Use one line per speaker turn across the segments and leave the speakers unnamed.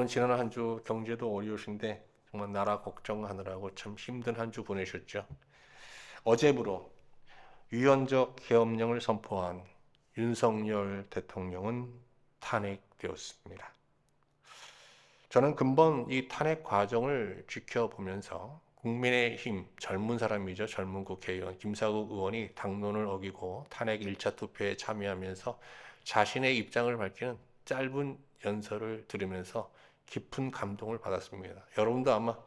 지난 한 주 경제도 어려우신데 정말 나라 걱정하느라고 참 힘든 한 주 보내셨죠. 어제부로 유연적 계엄령을 선포한 윤석열 대통령은 탄핵되었습니다. 저는 근본 이 탄핵 과정을 지켜보면서 국민의힘 젊은 사람이죠. 젊은 국회의원 김사국 의원이 당론을 어기고 탄핵 1차 투표에 참여하면서 자신의 입장을 밝히는 짧은 연설을 들으면서 깊은 감동을 받았습니다. 여러분도 아마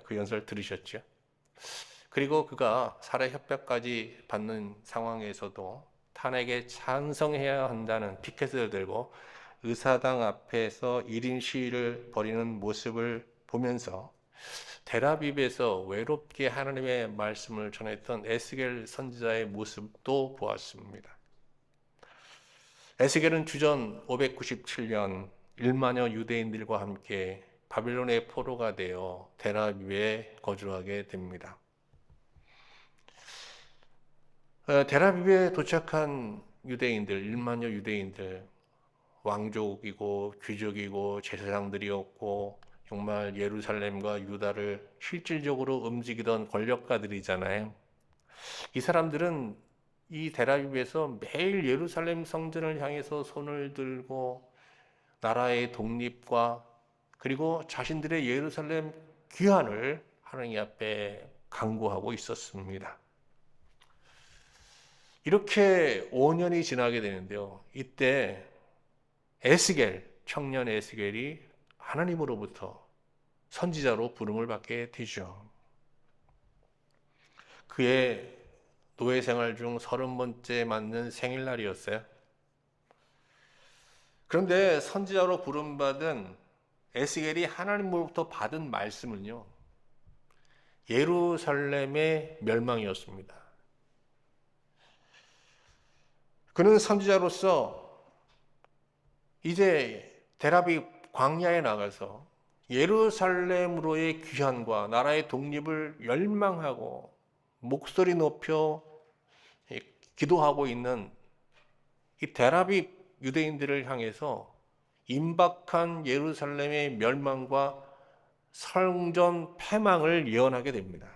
그 연설 들으셨죠? 그리고 그가 살해 협박까지 받는 상황에서도 탄핵에 찬성해야 한다는 피켓을 들고 의사당 앞에서 1인 시위를 벌이는 모습을 보면서 텔아비브에서 외롭게 하나님의 말씀을 전했던 에스겔 선지자의 모습도 보았습니다. 에스겔은 주전 597년 1만여 유대인들과 함께 바빌론의 포로가 되어 텔아비브에 거주하게 됩니다. 텔아비브에 도착한 유대인들, 1만여 유대인들, 왕족이고 귀족이고 제사장들이었고 정말 예루살렘과 유다를 실질적으로 움직이던 권력가들이잖아요. 이 사람들은 이 텔아비브에서 매일 예루살렘 성전을 향해서 손을 들고 나라의 독립과 그리고 자신들의 예루살렘 귀환을 하나님 앞에 간구하고 있었습니다. 이렇게 5년이 지나게 되는데요. 이때 에스겔, 청년 에스겔이 하나님으로부터 선지자로 부름을 받게 되죠. 그의 노예 생활 중 30번째 맞는 생일날이었어요. 그런데 선지자로 부름받은 에스겔이 하나님으로부터 받은 말씀은요, 예루살렘의 멸망이었습니다. 그는 선지자로서 이제 텔아비브 광야에 나가서 예루살렘으로의 귀환과 나라의 독립을 열망하고 목소리 높여 기도하고 있는 이 텔아비브 유대인들을 향해서 임박한 예루살렘의 멸망과 성전 폐망을 예언하게 됩니다.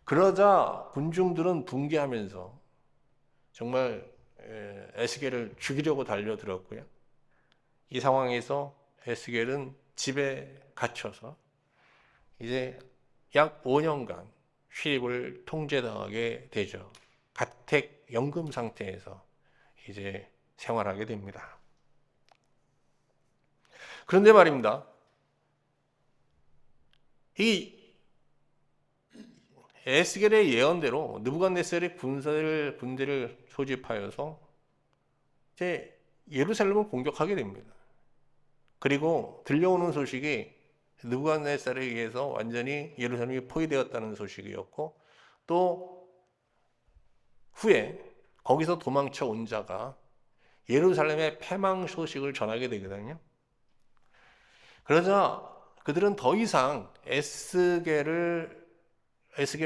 그러자 군중들은 붕괴하면서 정말 에스겔을 죽이려고 달려들었고요. 이 상황에서 에스겔은 집에 갇혀서 이제 약 5년간 시립을 통제당하게 되죠. 가택 연금 상태에서 이제 생활하게 됩니다. 그런데 말입니다. 이 에스겔의 예언대로 느부갓네살의 군대를 소집하여서 이제 예루살렘을 공격하게 됩니다. 그리고 들려오는 소식이 느부갓네살에 의해서 완전히 예루살렘이 포위되었다는 소식이었고, 또 후에 거기서 도망쳐 온 자가 예루살렘의 패망 소식을 전하게 되거든요. 그러자 그들은 더 이상 에스겔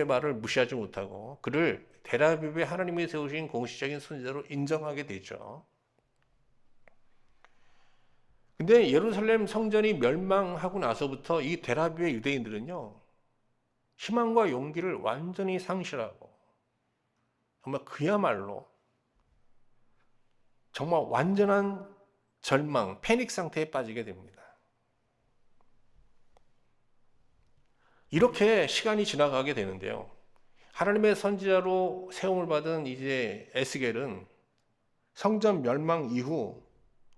말을 무시하지 못하고 그를 텔아비브에 하나님이 세우신 공식적인 선지자로 인정하게 되죠. 근데 예루살렘 성전이 멸망하고 나서부터 이 텔아비브의 유대인들은요, 희망과 용기를 완전히 상실하고 정말 그야말로 정말 완전한 절망, 패닉 상태에 빠지게 됩니다. 이렇게 시간이 지나가게 되는데요. 하나님의 선지자로 세움을 받은 이제 에스겔은 성전 멸망 이후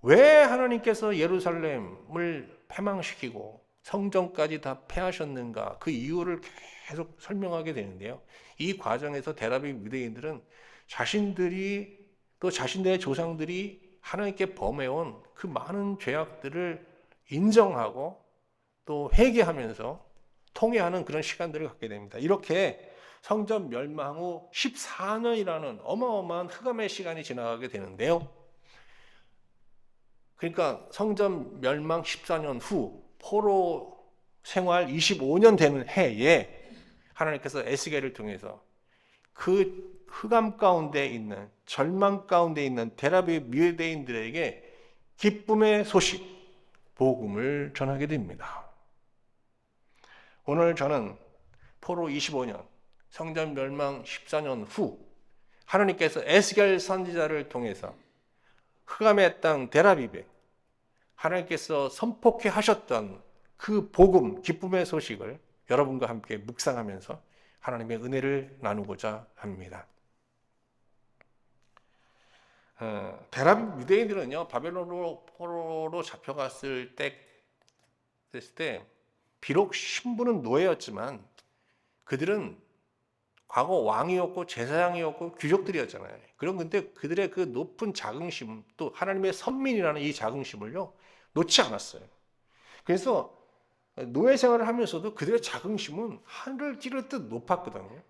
왜 하나님께서 예루살렘을 패망시키고 성전까지 다 패하셨는가, 그 이유를 계속 설명하게 되는데요. 이 과정에서 텔아비브 유대인들은 자신들이 또 자신들의 조상들이 하나님께 범해온 그 많은 죄악들을 인정하고 또 회개하면서 통회하는 그런 시간들을 갖게 됩니다. 이렇게 성전 멸망 후 14년이라는 어마어마한 흑암의 시간이 지나가게 되는데요. 그러니까 성전 멸망 14년 후 포로 생활 25년 되는 해에 하나님께서 에스겔을 통해서 그 흑암 가운데 있는, 절망 가운데 있는 텔아비브 유대인들에게 기쁨의 소식, 복음을 전하게 됩니다. 오늘 저는 포로 25년, 성전 멸망 14년 후 하나님께서 에스겔 선지자를 통해서 흑암의 땅 데라비베 하나님께서 선포케 하셨던 그 복음, 기쁨의 소식을 여러분과 함께 묵상하면서 하나님의 은혜를 나누고자 합니다. 데라비베 유대인들은요, 바벨론으로 포로로 잡혀갔을 때 비록 신분은 노예였지만 그들은 과거 왕이었고 제사장이었고 귀족들이었잖아요. 근데 그들의 그 높은 자긍심, 또 하나님의 선민이라는 이 자긍심을요, 놓지 않았어요. 그래서 노예 생활을 하면서도 그들의 자긍심은 하늘을 찌르듯 높았거든요.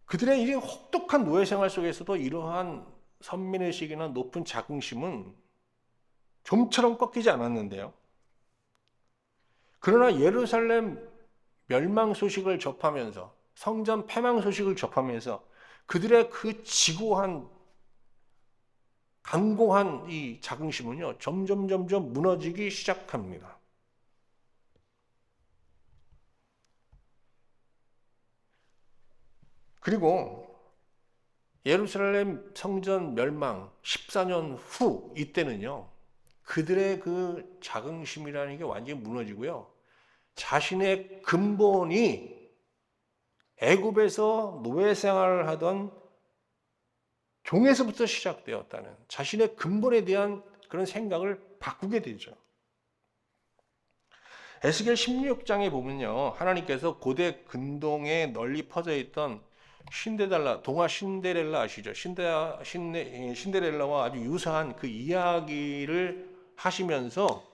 그들의 이 혹독한 노예 생활 속에서도 이러한 선민의식이나 높은 자긍심은 좀처럼 꺾이지 않았는데요. 그러나 예루살렘 멸망 소식을 접하면서, 성전 패망 소식을 접하면서 그들의 그 지고한 강고한 이 자긍심은요, 점점 무너지기 시작합니다. 그리고 예루살렘 성전 멸망 14년 후 이때는요, 그들의 그 자긍심이라는 게 완전히 무너지고요, 자신의 근본이 애굽에서 노예 생활을 하던 종에서부터 시작되었다는 자신의 근본에 대한 그런 생각을 바꾸게 되죠. 에스겔 16장에 보면요, 하나님께서 고대 근동에 널리 퍼져 있던 동화 신데렐라 아시죠? 신데렐라와 아주 유사한 그 이야기를 하시면서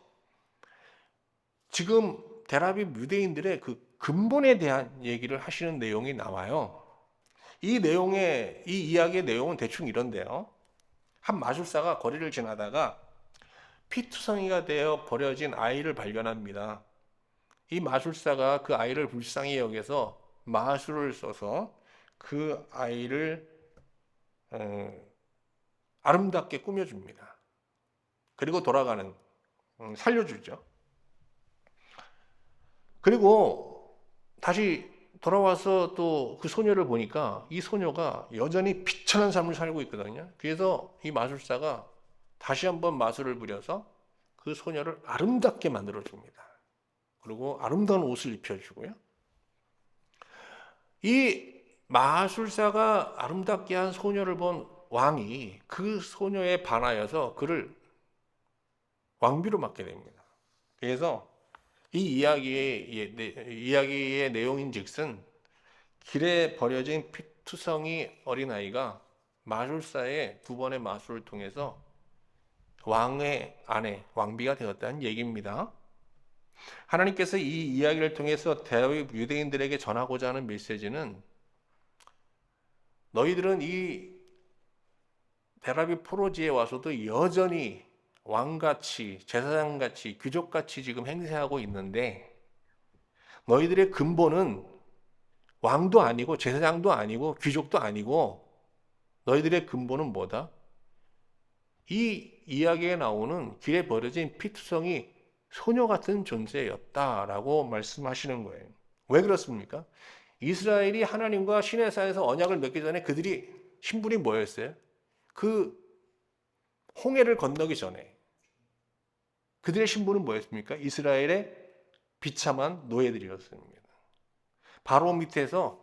지금 데라비브 유대인들의 그 근본에 대한 얘기를 하시는 내용이 나와요. 이 이야기의 내용은 대충 이런데요. 한 마술사가 거리를 지나다가 피투성이가 되어 버려진 아이를 발견합니다. 이 마술사가 그 아이를 불쌍히 여겨서 마술을 써서 그 아이를 아름답게 꾸며줍니다. 그리고 살려주죠. 그리고 다시 돌아와서 또 그 소녀를 보니까 이 소녀가 여전히 비천한 삶을 살고 있거든요. 그래서 이 마술사가 다시 한번 마술을 부려서 그 소녀를 아름답게 만들어줍니다. 그리고 아름다운 옷을 입혀주고요. 이 마술사가 아름답게 한 소녀를 본 왕이 그 소녀에 반하여서 그를 왕비로 맡게 됩니다. 그래서 이 이야기의 내용인즉슨 길에 버려진 피투성이 어린아이가 마술사의 두 번의 마술을 통해서 왕의 아내, 왕비가 되었다는 얘기입니다. 하나님께서 이 이야기를 통해서 데라비브 유대인들에게 전하고자 하는 메시지는, 너희들은 이 데라비브 포로지에 와서도 여전히 왕같이, 제사장같이, 귀족같이 지금 행세하고 있는데, 너희들의 근본은 왕도 아니고 제사장도 아니고 귀족도 아니고 너희들의 근본은 뭐다? 이 이야기에 나오는 길에 버려진 피투성이 소녀 같은 존재였다라고 말씀하시는 거예요. 왜 그렇습니까? 이스라엘이 하나님과 신의 사이에서 언약을 맺기 전에 그들이 신분이 뭐였어요? 그 홍해를 건너기 전에 그들의 신분은 뭐였습니까? 이스라엘의 비참한 노예들이었습니다. 바로 밑에서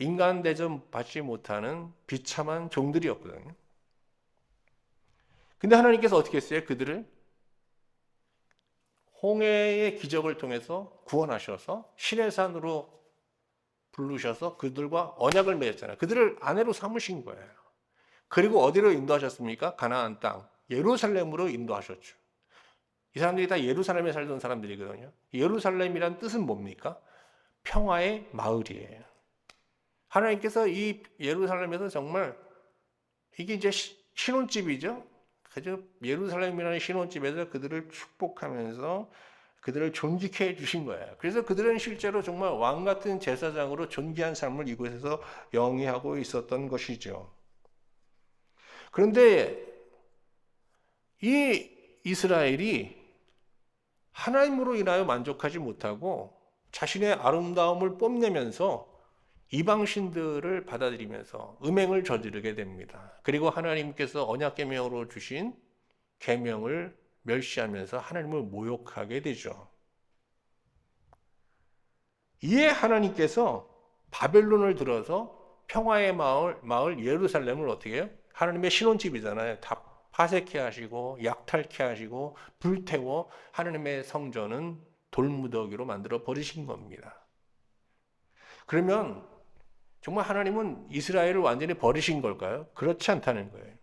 인간 대접 받지 못하는 비참한 종들이었거든요. 근데 하나님께서 어떻게 했어요? 그들을 홍해의 기적을 통해서 구원하셔서 신의 산으로 부르셔서 그들과 언약을 맺었잖아요. 그들을 아내로 삼으신 거예요. 그리고 어디로 인도하셨습니까? 가나안 땅, 예루살렘으로 인도하셨죠. 이 사람들이 다 예루살렘에 살던 사람들이거든요. 예루살렘이란 뜻은 뭡니까? 평화의 마을이에요. 하나님께서 이 예루살렘에서 정말 이게 이제 신혼집이죠. 그죠? 예루살렘이라는 신혼집에서 그들을 축복하면서 그들을 존귀케 해주신 거예요. 그래서 그들은 실제로 정말 왕 같은 제사장으로 존귀한 삶을 이곳에서 영위하고 있었던 것이죠. 그런데 이 이스라엘이 하나님으로 인하여 만족하지 못하고 자신의 아름다움을 뽐내면서 이방신들을 받아들이면서 음행을 저지르게 됩니다. 그리고 하나님께서 언약 계명으로 주신 계명을 멸시하면서 하나님을 모욕하게 되죠. 이에 하나님께서 바벨론을 들어서 평화의 마을 예루살렘을 어떻게 해요? 하나님의 신혼집이잖아요. 다 파쇄케 하시고 약탈케 하시고 불태워 하나님의 성전은 돌무더기로 만들어 버리신 겁니다. 그러면 정말 하나님은 이스라엘을 완전히 버리신 걸까요? 그렇지 않다는 거예요.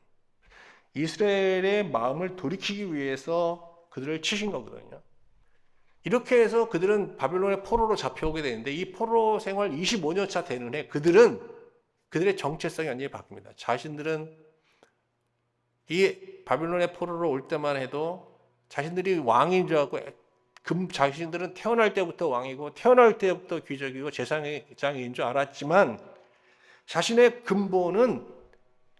이스라엘의 마음을 돌이키기 위해서 그들을 치신 거거든요. 이렇게 해서 그들은 바벨론의 포로로 잡혀오게 되는데 이 포로 생활 25년 차 되는 해 그들의 정체성이 완전히 바뀝니다. 자신들은 이 바벨론의 포로로 올 때만 해도 자신들이 왕인 줄 알고 자신들은 태어날 때부터 왕이고 태어날 때부터 귀족이고 제사장인 줄 알았지만 자신의 근본은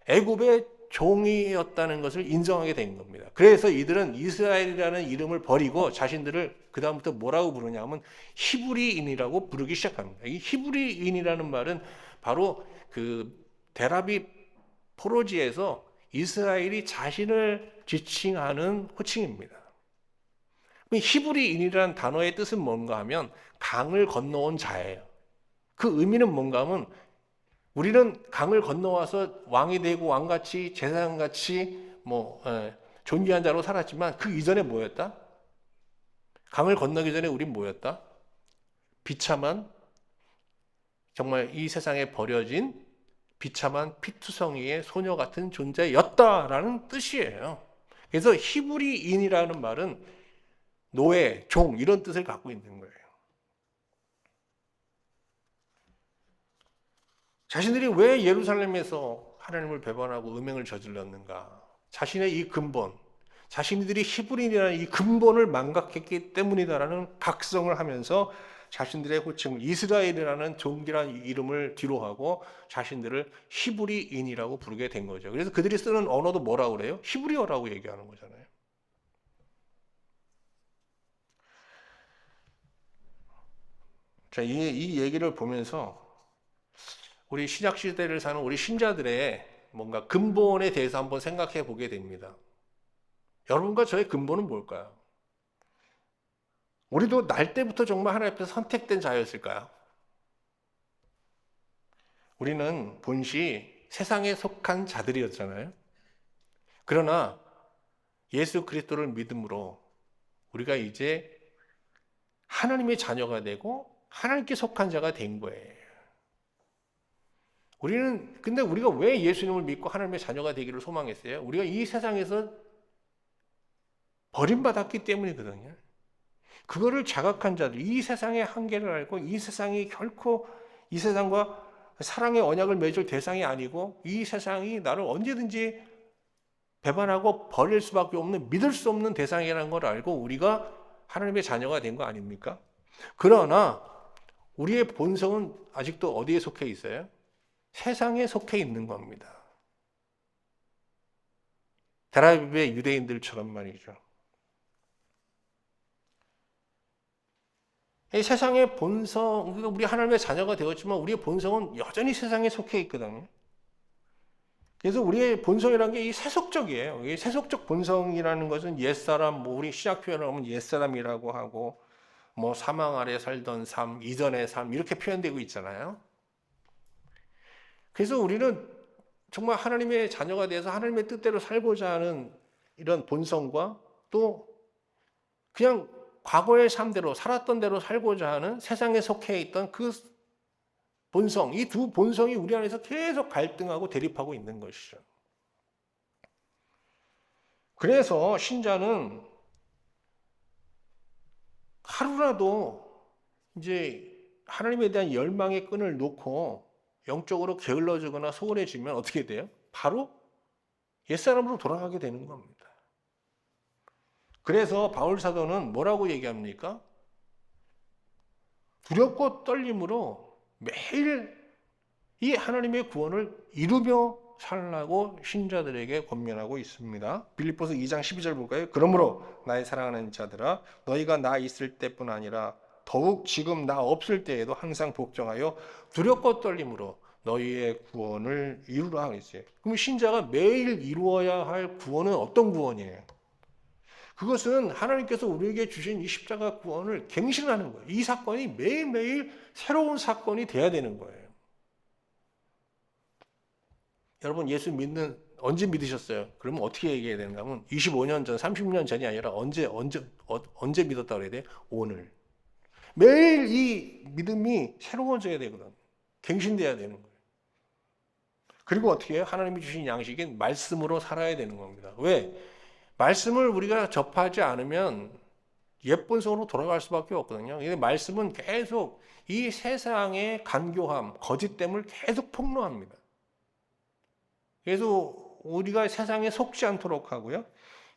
애굽의 종이었다는 것을 인정하게 된 겁니다. 그래서 이들은 이스라엘이라는 이름을 버리고 자신들을 그 다음부터 뭐라고 부르냐면 히브리인이라고 부르기 시작합니다. 이 히브리인이라는 말은 바로 그 데라비 포로지에서 이스라엘이 자신을 지칭하는 호칭입니다. 히브리인이라는 단어의 뜻은 뭔가 하면 강을 건너온 자예요. 그 의미는 뭔가 하면 우리는 강을 건너와서 왕이 되고 왕같이 제사장같이 존귀한 자로 살았지만 그 이전에 뭐였다? 강을 건너기 전에 우린 뭐였다? 비참한 정말 이 세상에 버려진 비참한 피투성이의 소녀 같은 존재였다라는 뜻이에요. 그래서 히브리인이라는 말은 노예, 종 이런 뜻을 갖고 있는 거예요. 자신들이 왜 예루살렘에서 하나님을 배반하고 음행을 저질렀는가? 자신의 이 근본, 자신들이 히브리인이라는 이 근본을 망각했기 때문이다라는 각성을 하면서 자신들의 호칭 이스라엘이라는 존귀한 이름을 뒤로하고 자신들을 히브리인이라고 부르게 된 거죠. 그래서 그들이 쓰는 언어도 뭐라고 그래요? 히브리어라고 얘기하는 거잖아요. 자, 이 얘기를 보면서 우리 신약 시대를 사는 우리 신자들의 뭔가 근본에 대해서 한번 생각해 보게 됩니다. 여러분과 저의 근본은 뭘까요? 우리도 날 때부터 정말 하나님 앞에서 선택된 자였을까요? 우리는 본시 세상에 속한 자들이었잖아요. 그러나 예수 그리스도를 믿음으로 우리가 이제 하나님의 자녀가 되고 하나님께 속한 자가 된 거예요. 근데 우리가 왜 예수님을 믿고 하나님의 자녀가 되기를 소망했어요? 우리가 이 세상에서 버림받았기 때문이거든요. 그거를 자각한 자들, 이 세상의 한계를 알고 이 세상이 결코 이 세상과 사랑의 언약을 맺을 대상이 아니고 이 세상이 나를 언제든지 배반하고 버릴 수밖에 없는 믿을 수 없는 대상이라는 걸 알고 우리가 하나님의 자녀가 된 거 아닙니까? 그러나 우리의 본성은 아직도 어디에 속해 있어요? 세상에 속해 있는 겁니다. 텔아비브의 유대인들처럼 말이죠. 이 세상의 본성, 우리 하나님의 자녀가 되었지만 우리의 본성은 여전히 세상에 속해 있거든요. 그래서 우리의 본성이라는 게 이 세속적이에요. 이 세속적 본성이라는 것은 옛사람, 우리 신약 표현을 하면 옛사람이라고 하고, 사망 아래 살던 삶, 이전의 삶, 이렇게 표현되고 있잖아요. 그래서 우리는 정말 하나님의 자녀가 돼서 하나님의 뜻대로 살고자 하는 이런 본성과 또 그냥 과거의 삶대로 살았던 대로 살고자 하는 세상에 속해 있던 그 본성, 이 두 본성이 우리 안에서 계속 갈등하고 대립하고 있는 것이죠. 그래서 신자는 하루라도 이제 하나님에 대한 열망의 끈을 놓고 영적으로 게을러지거나 소홀해지면 어떻게 돼요? 바로 옛사람으로 돌아가게 되는 겁니다. 그래서 바울 사도는 뭐라고 얘기합니까? 두렵고 떨림으로 매일 이 하나님의 구원을 이루며 살라고 신자들에게 권면하고 있습니다. 빌립보서 2장 12절 볼까요? 그러므로 나의 사랑하는 자들아 너희가 나 있을 때뿐 아니라 더욱 지금 나 없을 때에도 항상 복종하여 두렵고 떨림으로 너희의 구원을 이루라 그랬어요. 그럼 신자가 매일 이루어야 할 구원은 어떤 구원이에요? 그것은 하나님께서 우리에게 주신 이 십자가 구원을 갱신하는 거예요. 이 사건이 매일매일 새로운 사건이 돼야 되는 거예요. 여러분 예수 믿는 언제 믿으셨어요? 그러면 어떻게 얘기해야 되는가 하면 25년 전, 30년 전이 아니라 언제 믿었다 그래야 돼? 오늘. 매일 이 믿음이 새로워져야 되거든. 갱신돼야 되는 거예요. 그리고 어떻게 해요? 하나님이 주신 양식인 말씀으로 살아야 되는 겁니다. 왜? 말씀을 우리가 접하지 않으면 예쁜 속으로 돌아갈 수밖에 없거든요. 이 말씀은 계속 이 세상의 간교함, 거짓됨을 계속 폭로합니다. 그래서 우리가 세상에 속지 않도록 하고요.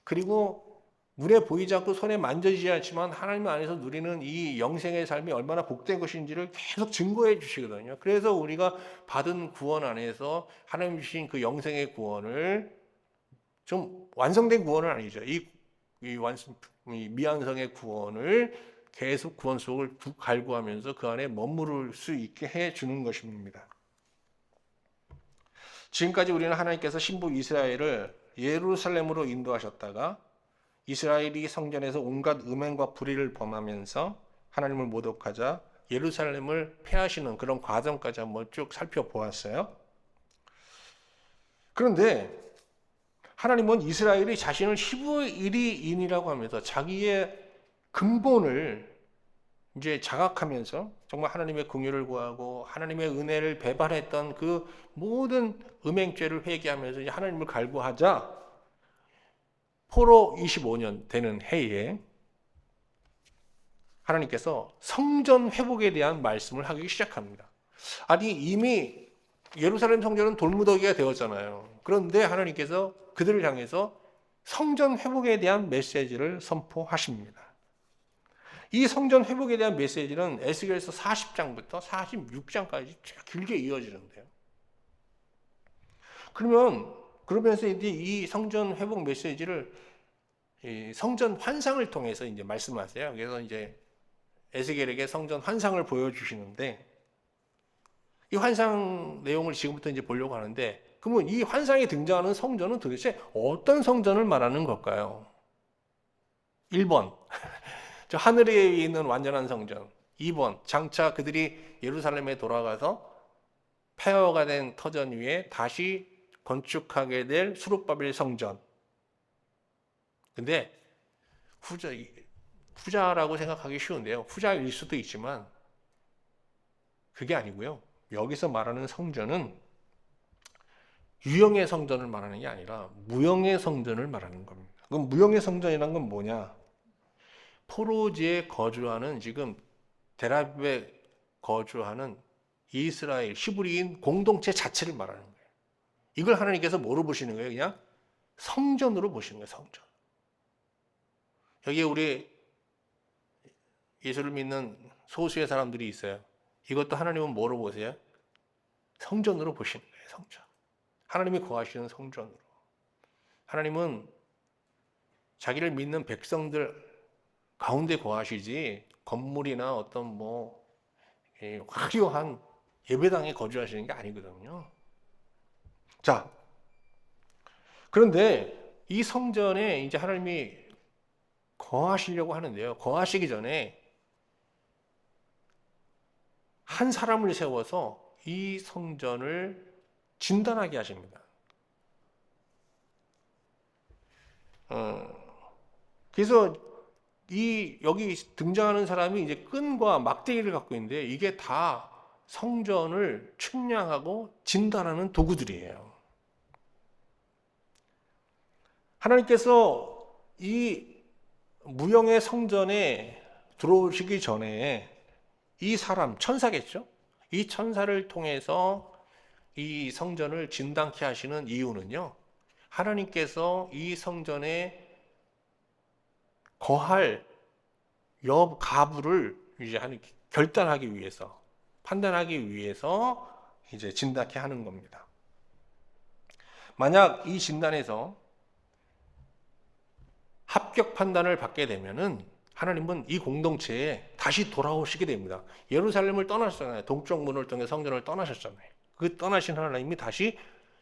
그리고 눈에 보이지 않고 손에 만져지지 않지만 하나님 안에서 누리는 이 영생의 삶이 얼마나 복된 것인지를 계속 증거해 주시거든요. 그래서 우리가 받은 구원 안에서 하나님 주신 그 영생의 구원을 좀 완성된 구원은 아니죠. 이 미완성의 구원을 계속 구원 속을 갈구하면서 그 안에 머무를 수 있게 해 주는 것입니다. 지금까지 우리는 하나님께서 신부 이스라엘을 예루살렘으로 인도하셨다가 이스라엘이 성전에서 온갖 음행과 불의를 범하면서 하나님을 모독하자 예루살렘을 폐하시는 그런 과정까지 한번 쭉 살펴보았어요. 그런데 하나님은 이스라엘이 자신을 히브리인이라고 하면서 자기의 근본을 이제 자각하면서 정말 하나님의 긍휼을 구하고 하나님의 은혜를 배반했던 그 모든 음행죄를 회개하면서 이제 하나님을 갈구하자 포로 25년 되는 해에 하나님께서 성전 회복에 대한 말씀을 하기 시작합니다. 아니 이미 예루살렘 성전은 돌무더기가 되었잖아요. 그런데 하나님께서 그들을 향해서 성전 회복에 대한 메시지를 선포하십니다. 이 성전 회복에 대한 메시지는 에스겔서 40장부터 46장까지 길게 이어지는데요. 그러면서 이제 이 성전 회복 메시지를 성전 환상을 통해서 이제 말씀하세요. 그래서 이제 에스겔에게 성전 환상을 보여주시는데 이 환상 내용을 지금부터 이제 보려고 하는데 그러면 이 환상에 등장하는 성전은 도대체 어떤 성전을 말하는 걸까요? 1번 저 하늘에 있는 완전한 성전. 2번 장차 그들이 예루살렘에 돌아가서 폐허가 된 터전 위에 다시 건축하게 될 수룹바벨 성전. 근데 후자라고 생각하기 쉬운데요. 후자일 수도 있지만 그게 아니고요. 여기서 말하는 성전은 유형의 성전을 말하는 게 아니라 무형의 성전을 말하는 겁니다. 그럼 무형의 성전이란 건 뭐냐? 포로지에 거주하는 지금 델아비브에 거주하는 이스라엘 히브리인 공동체 자체를 말하는 거예요. 이걸 하나님께서 뭐로 보시는 거예요? 그냥 성전으로 보시는 거예요. 성전. 여기에 우리 예수를 믿는 소수의 사람들이 있어요. 이것도 하나님은 뭐로 보세요? 성전으로 보시는 거예요. 성전. 하나님이 거하시는 성전으로. 하나님은 자기를 믿는 백성들 가운데 거하시지 건물이나 어떤 화려한 예배당에 거주하시는 게 아니거든요. 자, 그런데 이 성전에 이제 하나님이 거하시려고 하는데요. 거하시기 전에 한 사람을 세워서 이 성전을 진단하게 하십니다. 그래서 여기 등장하는 사람이 이제 끈과 막대기를 갖고 있는데 이게 다 성전을 측량하고 진단하는 도구들이에요. 하나님께서 이 무형의 성전에 들어오시기 전에 이 사람, 천사겠죠? 이 천사를 통해서 이 성전을 진단케 하시는 이유는요. 하나님께서 이 성전에 거할 가부를 이제 결단하기 위해서, 판단하기 위해서 이제 진단케 하는 겁니다. 만약 이 진단에서 합격 판단을 받게 되면은 하나님은 이 공동체에 다시 돌아오시게 됩니다. 예루살렘을 떠나셨잖아요. 동쪽 문을 통해 성전을 떠나셨잖아요. 그 떠나신 하나님이 다시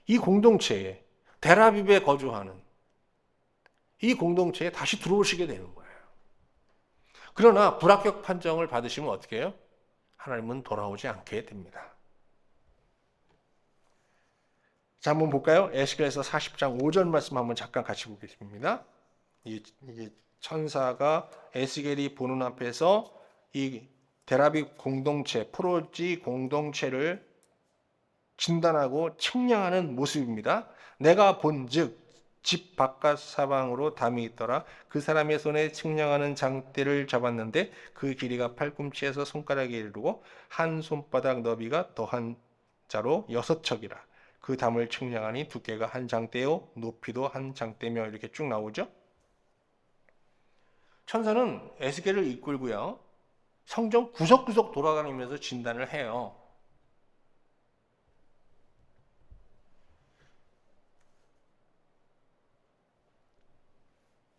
이 공동체에, 델아비브에 거주하는 이 공동체에 다시 들어오시게 되는 거예요. 그러나 불합격 판정을 받으시면 어떻게 해요? 하나님은 돌아오지 않게 됩니다. 자, 한번 볼까요? 에스겔서 40장 5절 말씀 한번 잠깐 같이 보겠습니다. 이게 천사가 에스겔이 보는 앞에서 이 델아비브 공동체, 프로지 공동체를 진단하고 측량하는 모습입니다. 내가 본즉 집 바깥 사방으로 담이 있더라. 그 사람의 손에 측량하는 장대를 잡았는데 그 길이가 팔꿈치에서 손가락에 이르고 한 손바닥 너비가 더한 자로 6척이라. 그 담을 측량하니 두께가 한 장대요 높이도 한 장대며 이렇게 쭉 나오죠. 천사는 에스겔을 이끌고요. 성전 구석구석 돌아다니면서 진단을 해요.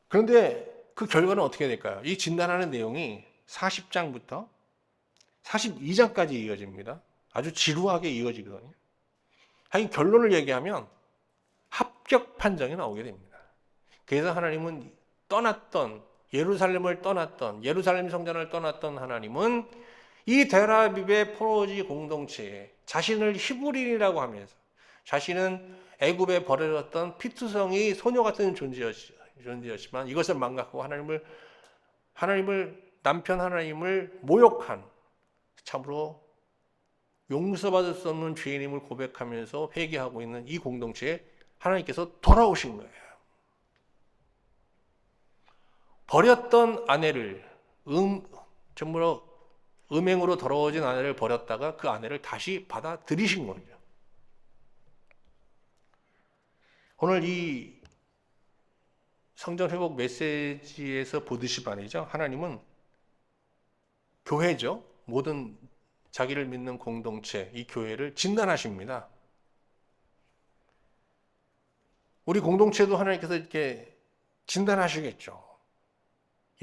그런데 그 결과는 어떻게 될까요? 이 진단하는 내용이 40장부터 42장까지 이어집니다. 아주 지루하게 이어지거든요. 하여간 결론을 얘기하면 합격 판정이 나오게 됩니다. 그래서 하나님은 예루살렘을 떠났던 예루살렘 성전을 떠났던 하나님은 이 델아비브의 포로지 공동체에 자신을 히브리인이라고 하면서 자신은 애굽에 버려졌던 피투성이 소녀 같은 존재였지만 이것을 망각하고 남편 하나님을 모욕한 참으로 용서받을 수 없는 죄인임을 고백하면서 회개하고 있는 이 공동체에 하나님께서 돌아오신 거예요. 버렸던 아내를 음행으로 더러워진 아내를 버렸다가 그 아내를 다시 받아들이신 거죠. 오늘 이 성전 회복 메시지에서 보듯이 말이죠. 하나님은 교회죠. 모든 자기를 믿는 공동체, 이 교회를 진단하십니다. 우리 공동체도 하나님께서 이렇게 진단하시겠죠.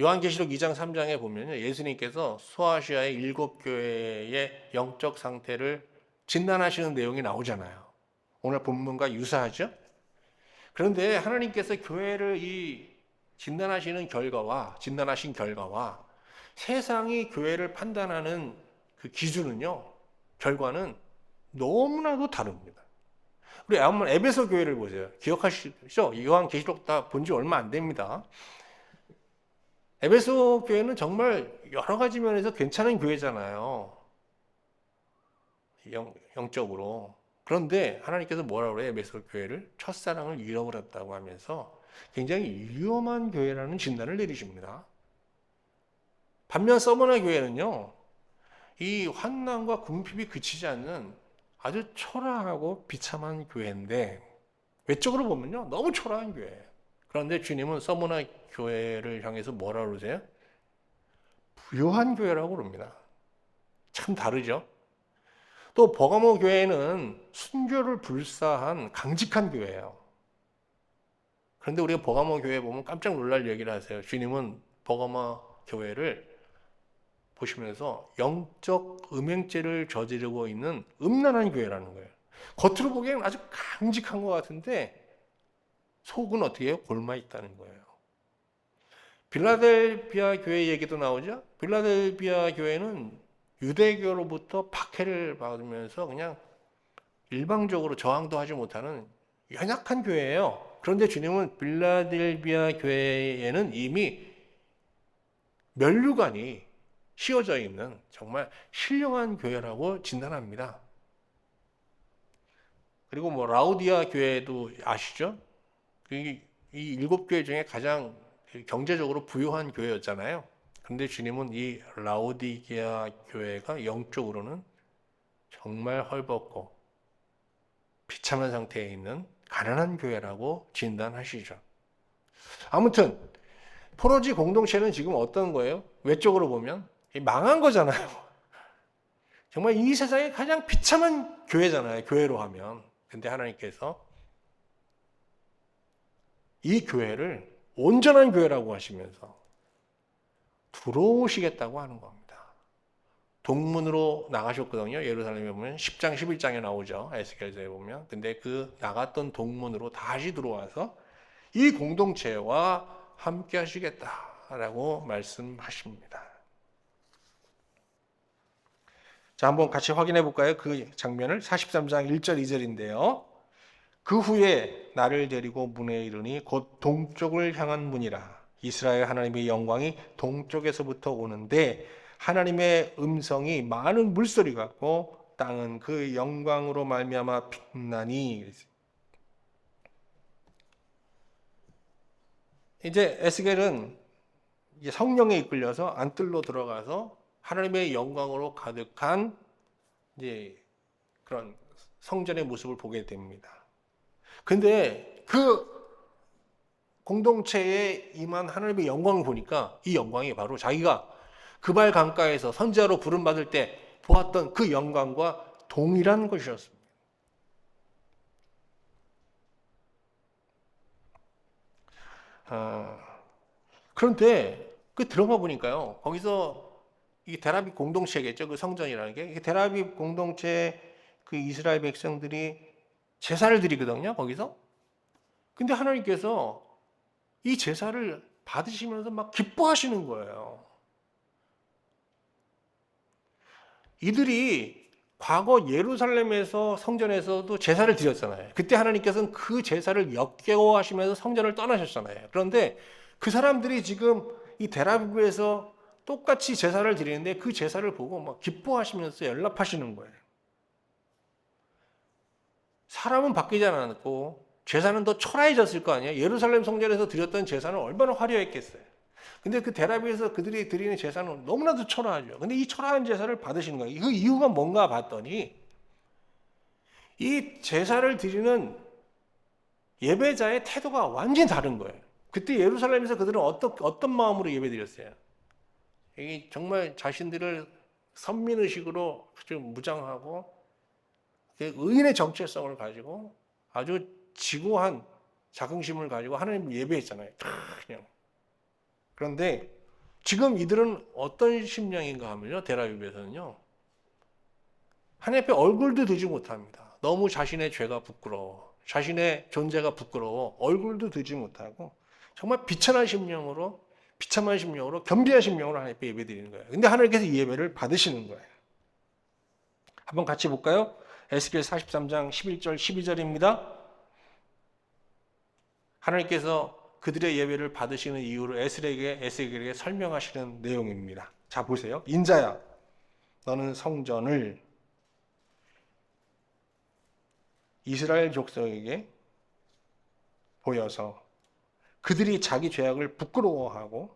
요한계시록 2장 3장에 보면 예수님께서 소아시아의 7교회의 영적 상태를 진단하시는 내용이 나오잖아요. 오늘 본문과 유사하죠? 그런데 하나님께서 교회를 진단하신 결과와 세상이 교회를 판단하는 그 기준은요, 결과는 너무나도 다릅니다. 우리 한번 에베소 교회를 보세요. 기억하시죠? 요한계시록 다 본 지 얼마 안 됩니다. 에베소 교회는 정말 여러 가지 면에서 괜찮은 교회잖아요. 영적으로. 그런데 하나님께서 뭐라고 그래요? 에베소 교회를 첫사랑을 잃어버렸다고 하면서 굉장히 위험한 교회라는 진단을 내리십니다. 반면 서머나 교회는요, 이 환난과 궁핍이 그치지 않는 아주 초라하고 비참한 교회인데 외적으로 보면요, 너무 초라한 교회예요. 그런데 주님은 서머나 교회를 향해서 뭐라고 그러세요? 부요한 교회라고 그럽니다. 참 다르죠? 또 버가모 교회는 순교를 불사한 강직한 교회예요. 그런데 우리가 버가모 교회 보면 깜짝 놀랄 얘기를 하세요. 주님은 버가모 교회를 보시면서 영적 음행죄를 저지르고 있는 음란한 교회라는 거예요. 겉으로 보기에는 아주 강직한 것 같은데 속은 어떻게 해요? 골마 있다는 거예요. 빌라델비아 교회 얘기도 나오죠. 빌라델비아 교회는 유대교로부터 박해를 받으면서 그냥 일방적으로 저항도 하지 못하는 연약한 교회예요. 그런데 주님은 빌라델비아 교회에는 이미 면류관이 씌워져 있는 정말 신령한 교회라고 진단합니다. 그리고 라우디아 교회도 아시죠? 이 7교회 중에 가장 경제적으로 부유한 교회였잖아요. 그런데 주님은 이 라우디게아 교회가 영적으로는 정말 헐벗고 비참한 상태에 있는 가난한 교회라고 진단하시죠. 아무튼 포로지 공동체는 지금 어떤 거예요? 외적으로 보면 망한 거잖아요. 정말 이 세상에 가장 비참한 교회잖아요. 교회로 하면. 근데 하나님께서 이 교회를 온전한 교회라고 하시면서 들어오시겠다고 하는 겁니다. 동문으로 나가셨거든요. 예루살렘에 보면 10장 11장에 나오죠. 에스겔서에 보면. 근데 그 나갔던 동문으로 다시 들어와서 이 공동체와 함께 하시겠다라고 말씀하십니다. 자, 한번 같이 확인해 볼까요? 그 장면을 43장 1절 2절인데요. 그 후에 나를 데리고 문에 이르니 곧 동쪽을 향한 문이라. 이스라엘 하나님의 영광이 동쪽에서부터 오는데 하나님의 음성이 많은 물소리 같고 땅은 그 영광으로 말미암아 빛나니. 이제 에스겔은 이제 성령에 이끌려서 안뜰로 들어가서 하나님의 영광으로 가득한 이제 그런 성전의 모습을 보게 됩니다. 근데 그 공동체에 임한 하나님의 영광을 보니까 이 영광이 바로 자기가 그발 강가에서 선지자로 부름받을 때 보았던 그 영광과 동일한 것이었습니다. 그런데 그 들어가 보니까요, 거기서 이 데라빕 공동체겠죠, 그 성전이라는 게. 데라빕 공동체 그 이스라엘 백성들이 제사를 드리거든요, 거기서. 근데 하나님께서 이 제사를 받으시면서 막 기뻐하시는 거예요. 이들이 과거 예루살렘에서 성전에서도 제사를 드렸잖아요. 그때 하나님께서는 그 제사를 역겨워하시면서 성전을 떠나셨잖아요. 그런데 그 사람들이 지금 이 데라비브에서 똑같이 제사를 드리는데 그 제사를 보고 막 기뻐하시면서 연락하시는 거예요. 사람은 바뀌지 않았고 제사는 더 초라해졌을 거 아니에요. 예루살렘 성전에서 드렸던 제사는 얼마나 화려했겠어요. 근데 그 데라비에서 그들이 드리는 제사는 너무나도 초라하죠. 근데 이 초라한 제사를 받으시는 거예요. 그 이유가 뭔가 봤더니 이 제사를 드리는 예배자의 태도가 완전히 다른 거예요. 그때 예루살렘에서 그들은 어떤 마음으로 예배 드렸어요? 이 정말 자신들을 선민의식으로 아주 무장하고 의인의 정체성을 가지고 아주 지고한 자긍심을 가지고 하나님을 예배했잖아요. 그냥. 그런데 지금 이들은 어떤 심령인가 하면요, 데라비브에서는요, 하나님 앞에 얼굴도 들지 못합니다. 너무 자신의 죄가 부끄러워, 자신의 존재가 부끄러워 얼굴도 들지 못하고 정말 비천한 심령으로, 비참한 심령으로, 겸비한 심령으로 하나님 앞에 예배드리는 거예요. 근데 하나님께서 이 예배를 받으시는 거예요. 한번 같이 볼까요? 에스겔 43장 11절 12절입니다. 하나님께서 그들의 예배를 받으시는 이유를 에스겔에게 설명하시는 내용입니다. 자, 보세요. 인자야, 너는 성전을 이스라엘 족속에게 보여서 그들이 자기 죄악을 부끄러워하고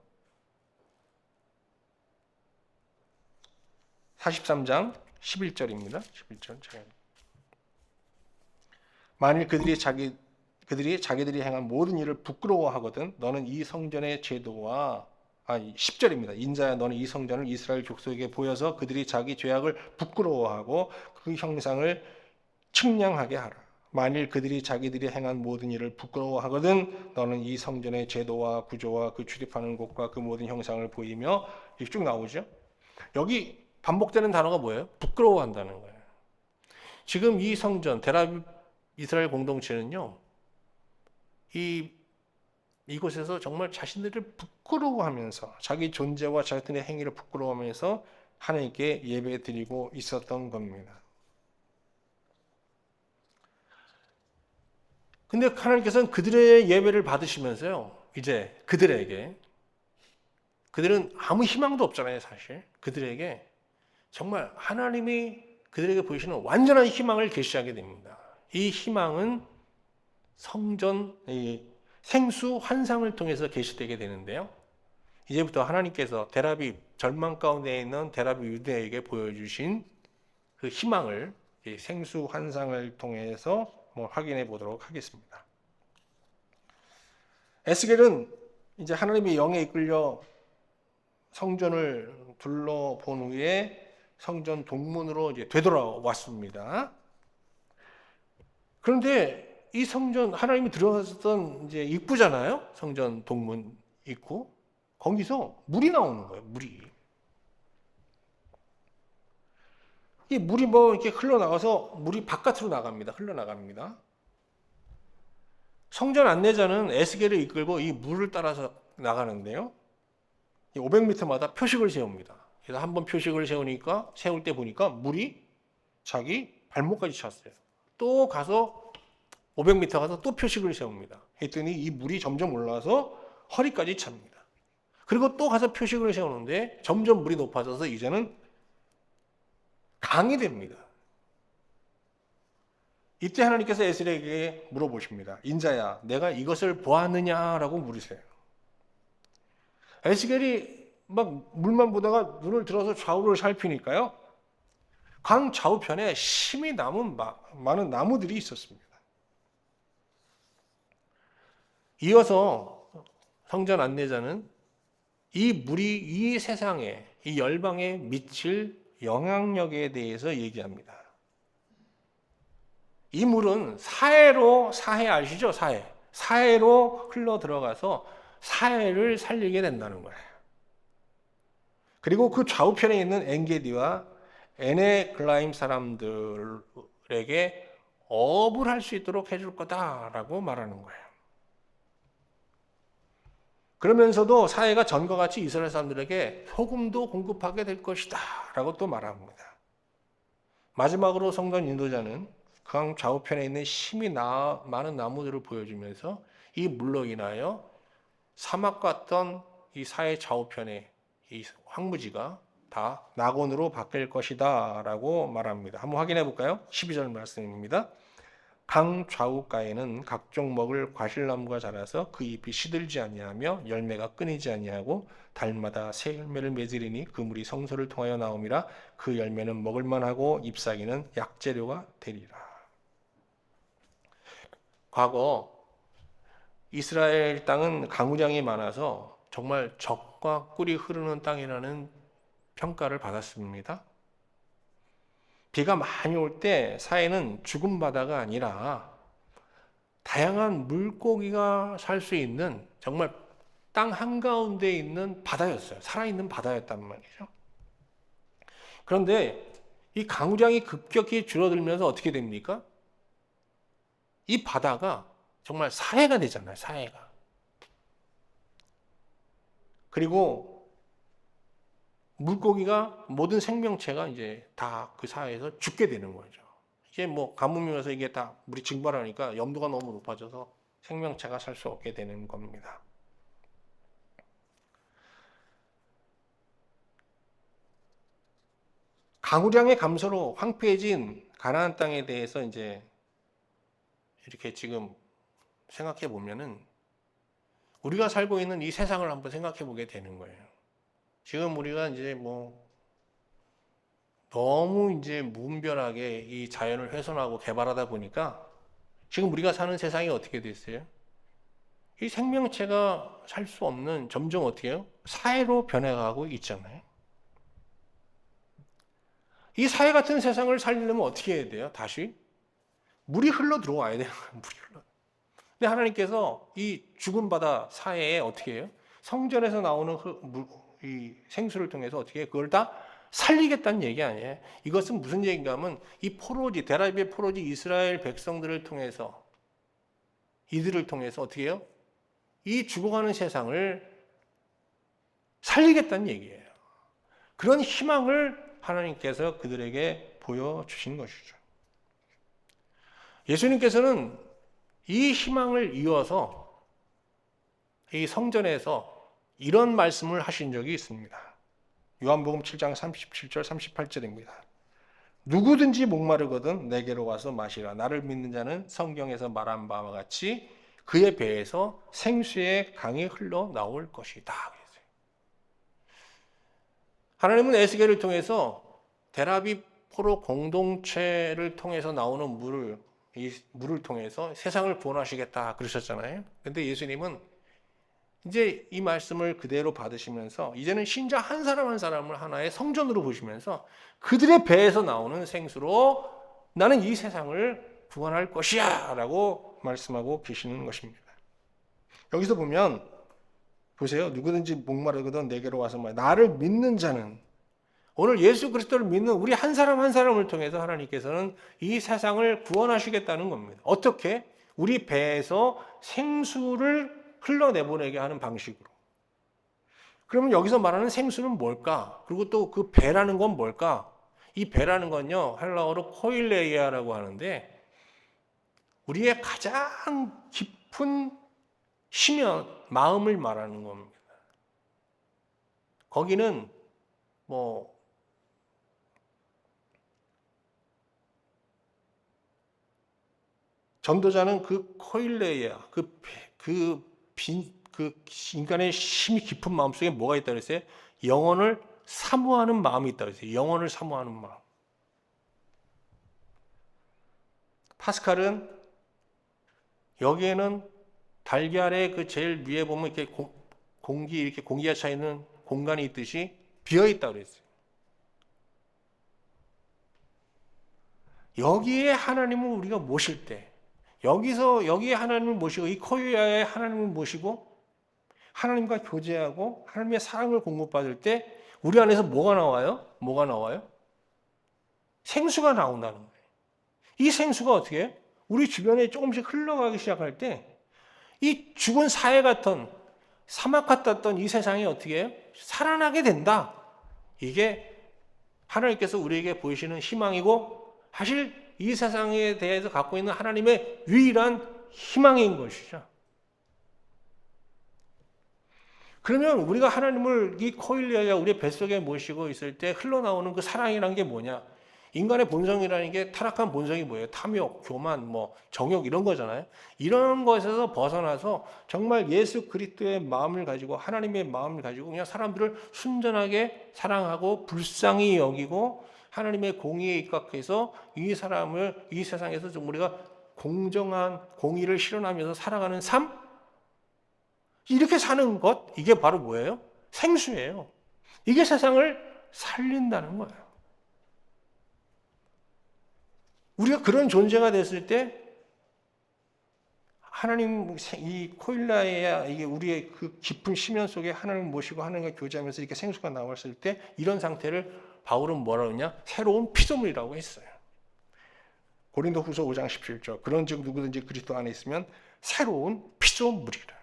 43장 11절입니다. 11절. 만일 그들이 자기들이 행한 모든 일을 부끄러워하거든 너는 이 성전의 제도와 10절입니다. 인자야 너는 이 성전을 이스라엘 족속에게 보여서 그들이 자기 죄악을 부끄러워하고 그 형상을 측량하게 하라. 만일 그들이 자기들이 행한 모든 일을 부끄러워하거든 너는 이 성전의 제도와 구조와 그 출입하는 곳과 그 모든 형상을 보이며 이렇게 쭉 나오죠. 여기 반복되는 단어가 뭐예요? 부끄러워한다는 거예요. 지금 이 성전 데라빕 이스라엘 공동체는요, 이곳에서 정말 자신들을 부끄러워하면서 자기 존재와 자신의 행위를 부끄러워하면서 하나님께 예배 드리고 있었던 겁니다. 근데 하나님께서는 그들의 예배를 받으시면서요, 이제 그들은 아무 희망도 없잖아요, 사실. 그들에게 정말 하나님이 그들에게 보이시는 완전한 희망을 계시하게 됩니다. 이 희망은 성전, 생수 환상을 통해서 계시되게 되는데요. 이제부터 하나님께서 데라빕 절망 가운데 있는 데라빕 유대에게 보여주신 그 희망을 생수 환상을 통해서 확인해 보도록 하겠습니다. 에스겔은 이제 하나님의 영에 이끌려 성전을 둘러본 후에 성전 동문으로 이제 되돌아왔습니다. 그런데 이 성전 하나님이 들어갔었던 이제 입구잖아요. 성전 동문 입구. 거기서 물이 나오는 거예요. 물이. 이 물이 뭐 이렇게 흘러나가서 물이 바깥으로 나갑니다. 흘러나갑니다. 성전 안내자는 에스겔을 이끌고 이 물을 따라서 나가는데요. 500m마다 표식을 세웁니다. 그래서 한번 표식을 세울 때 보니까 물이 자기 발목까지 찼어요. 또 가서 500m 가서 또 표식을 세웁니다. 했더니 이 물이 점점 올라와서 허리까지 찹니다. 그리고 또 가서 표식을 세우는데 점점 물이 높아져서 이제는 강이 됩니다. 이때 하나님께서 에스겔에게 물어보십니다. 인자야, 내가 이것을 보았느냐라고 물으세요. 에스겔이 막 물만 보다가 눈을 들어서 좌우를 살피니까요. 강 좌우편에 심이 많은 나무들이 있었습니다. 이어서 성전 안내자는 이 물이 이 세상에, 이 열방에 미칠 영향력에 대해서 얘기합니다. 이 물은 사해 아시죠? 사해로 흘러 들어가서 사해를 살리게 된다는 거예요. 그리고 그 좌우편에 있는 엔게디와 에네글라임 사람들에게 어업을 할 수 있도록 해줄 거다라고 말하는 거예요. 그러면서도 사해가 전과 같이 이스라엘 사람들에게 소금도 공급하게 될 것이다 라고 또 말합니다. 마지막으로 성전 인도자는 강 좌우편에 있는 심이 많은 나무들을 보여주면서 이 물로 인하여 사막 같던 이 사해 좌우편의 이 황무지가 다 낙원으로 바뀔 것이다 라고 말합니다. 한번 확인해 볼까요? 12절 말씀입니다. 강 좌우가에는 각종 먹을 과실나무가 자라서 그 잎이 시들지 아니하며 열매가 끊이지 아니하고 달마다 새 열매를 맺으리니 그 물이 성소를 통하여 나옴이라. 그 열매는 먹을만하고 잎사귀는 약재료가 되리라. 과거 이스라엘 땅은 강우량이 많아서 정말 적과 꿀이 흐르는 땅이라는 평가를 받았습니다. 비가 많이 올 때 사해는 죽은 바다가 아니라 다양한 물고기가 살 수 있는 정말 땅 한가운데 있는 바다였어요. 살아있는 바다였단 말이죠. 그런데 이 강우량이 급격히 줄어들면서 어떻게 됩니까? 이 바다가 정말 사해가 되잖아요. 사해가. 그리고 물고기가 모든 생명체가 이제 다 그 사해에서 죽게 되는 거죠. 이제 뭐 가뭄이 와서 이게 다 물이 증발하니까 염도가 너무 높아져서 생명체가 살 수 없게 되는 겁니다. 강우량의 감소로 황폐해진 가나안 땅에 대해서 이제 이렇게 지금 생각해 보면은 우리가 살고 있는 이 세상을 한번 생각해 보게 되는 거예요. 지금 우리가 이제 뭐 너무 이제 무분별하게 이 자연을 훼손하고 개발하다 보니까 지금 우리가 사는 세상이 어떻게 됐어요? 이 생명체가 살 수 없는 점점 어떻게 해요? 사해로 변해가고 있잖아요. 이 사해 같은 세상을 살리려면 어떻게 해야 돼요? 다시 물이 흘러 들어와야 돼요. 물이 흘러. 근데 하나님께서 이 죽은 바다 사해에 어떻게 해요? 성전에서 나오는 이 생수를 통해서 어떻게 해요? 그걸 다 살리겠다는 얘기 아니에요. 이것은 무슨 얘기인가 하면 이 포로지, 데라비의 포로지 이스라엘 백성들을 통해서 이들을 통해서 어떻게 해요? 이 죽어가는 세상을 살리겠다는 얘기예요. 그런 희망을 하나님께서 그들에게 보여주신 것이죠. 예수님께서는 이 희망을 이어서 이 성전에서 이런 말씀을 하신 적이 있습니다. 요한복음 7장 37절 38절입니다. 누구든지 목마르거든 내게로 와서 마시라. 나를 믿는 자는 성경에서 말한 바와 같이 그의 배에서 생수의 강이 흘러 나올 것이다. 하나님은 에스겔을 통해서 데라비 포로 공동체를 통해서 나오는 이 물을 통해서 세상을 구원하시겠다 그러셨잖아요. 근데 예수님은 이제 이 말씀을 그대로 받으시면서 이제는 신자 한 사람 한 사람을 하나의 성전으로 보시면서 그들의 배에서 나오는 생수로 나는 이 세상을 구원할 것이야 라고 말씀하고 계시는 것입니다. 여기서 보면 보세요. 누구든지 목마르거든 내게로 와서 나를 믿는 자는, 오늘 예수 그리스도를 믿는 우리 한 사람 한 사람을 통해서 하나님께서는 이 세상을 구원하시겠다는 겁니다. 어떻게? 우리 배에서 생수를 흘러내보내게 하는 방식으로. 그러면 여기서 말하는 생수는 뭘까? 그리고 또 그 배라는 건 뭘까? 이 배라는 건요, 헬라어로 코일레이아라고 하는데, 우리의 가장 깊은 심연, 마음을 말하는 겁니다. 거기는 전도자는 그 코일레이아, 그 인간의 심히 깊은 마음속에 뭐가 있다고 그랬어요? 영혼을 사모하는 마음이 있다고 그랬어요. 영혼을 사모하는 마음. 파스칼은 여기에는 달걀의 그 제일 위에 보면 이렇게 공기가 차 있는 공간이 있듯이 비어 있다고 그랬어요. 여기에 하나님을 우리가 모실 때, 여기에 하나님을 모시고, 이 코일레이아에 하나님을 모시고 하나님과 교제하고 하나님의 사랑을 공급받을 때 우리 안에서 뭐가 나와요? 뭐가 나와요? 생수가 나온다는 거예요. 이 생수가 어떻게 해요? 우리 주변에 조금씩 흘러가기 시작할 때 이 죽은 사해 같은, 사막 같았던 이 세상이 어떻게 해요? 살아나게 된다. 이게 하나님께서 우리에게 보이시는 희망이고, 사실 이 세상에 대해서 갖고 있는 하나님의 유일한 희망인 것이죠. 그러면 우리가 하나님을 이 코일레이아 우리의 뱃속에 모시고 있을 때 흘러나오는 그 사랑이라는 게 뭐냐? 인간의 본성이라는 게, 타락한 본성이 뭐예요? 탐욕, 교만, 정욕 이런 거잖아요. 이런 것에서 벗어나서 정말 예수 그리스도의 마음을 가지고, 하나님의 마음을 가지고 그냥 사람들을 순전하게 사랑하고 불쌍히 여기고 하나님의 공의에 입각해서 이 사람을 이 세상에서 좀 우리가 공정한 공의를 실현하면서 살아가는 삶? 이렇게 사는 것, 이게 바로 뭐예요? 생수예요. 이게 세상을 살린다는 거예요. 우리가 그런 존재가 됐을 때 하나님, 이 코일레이아, 이게 우리의 그 깊은 심연 속에 하나님을 모시고 하나님과 교제하면서 이렇게 생수가 나왔을 때 이런 상태를 바울은 뭐라고 했냐? 새로운 피조물이라고 했어요. 고린도후서 5장 17절. 그런즉 누구든지 그리스도 안에 있으면 새로운 피조물이라.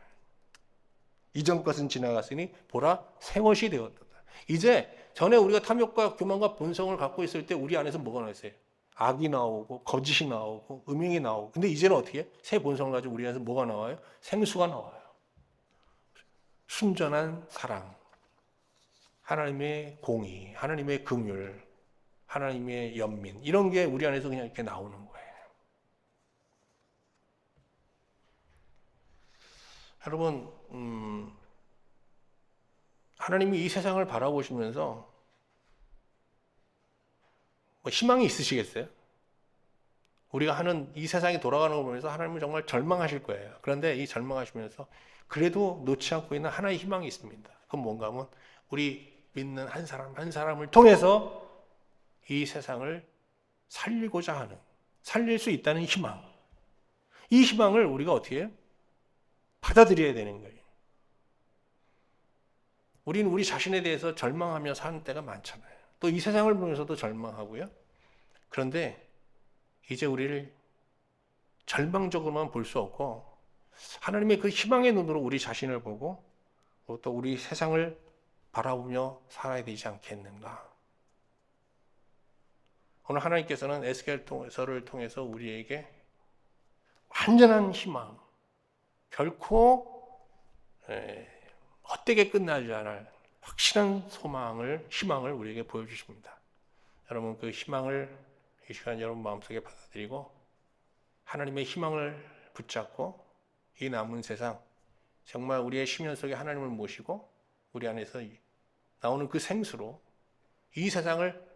이전 것은 지나갔으니 보라 새 것이 되었다. 이제 전에 우리가 탐욕과 교만과 본성을 갖고 있을 때 우리 안에서 뭐가 나왔어요? 악이 나오고 거짓이 나오고 음행이 나오고. 근데 이제는 어떻게 해요? 새 본성을 가지고 우리 안에서 뭐가 나와요? 생수가 나와요. 순전한 사랑, 하나님의 공의, 하나님의 긍휼, 하나님의 연민, 이런 게 우리 안에서 그냥 이렇게 나오는 거예요. 여러분, 하나님이 이 세상을 바라보시면서 희망이 있으시겠어요? 우리가 하는 이 세상이 돌아가는 걸 보면서 하나님은 정말 절망하실 거예요. 그런데 이 절망하시면서 그래도 놓지 않고 있는 하나의 희망이 있습니다. 그건 뭔가 하면 우리 믿는 한 사람 한 사람을 통해서 이 세상을 살리고자 하는, 살릴 수 있다는 희망. 이 희망을 우리가 어떻게 해요? 받아들여야 되는 거예요. 우리는 우리 자신에 대해서 절망하며 사는 때가 많잖아요. 또 이 세상을 보면서도 절망하고요. 그런데 이제 우리를 절망적으로만 볼 수 없고 하나님의 그 희망의 눈으로 우리 자신을 보고 또 우리 세상을 바라보며 살아야 되지 않겠는가. 오늘 하나님께서는 에스겔서를 통해서 우리에게 완전한 희망, 결코 헛되게 끝나지 않을 확실한 소망을, 희망을 우리에게 보여주십니다. 여러분, 그 희망을 이 시간 여러분 마음속에 받아들이고 하나님의 희망을 붙잡고 이 남은 세상, 정말 우리의 심연 속에 하나님을 모시고 우리 안에서 나오는 그 생수로 이 세상을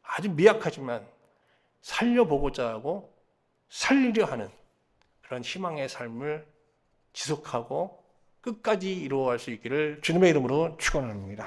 아주 미약하지만 살려보고자 하고 살리려 하는 그런 희망의 삶을 지속하고 끝까지 이루어갈 수 있기를 주님의 이름으로 축원합니다.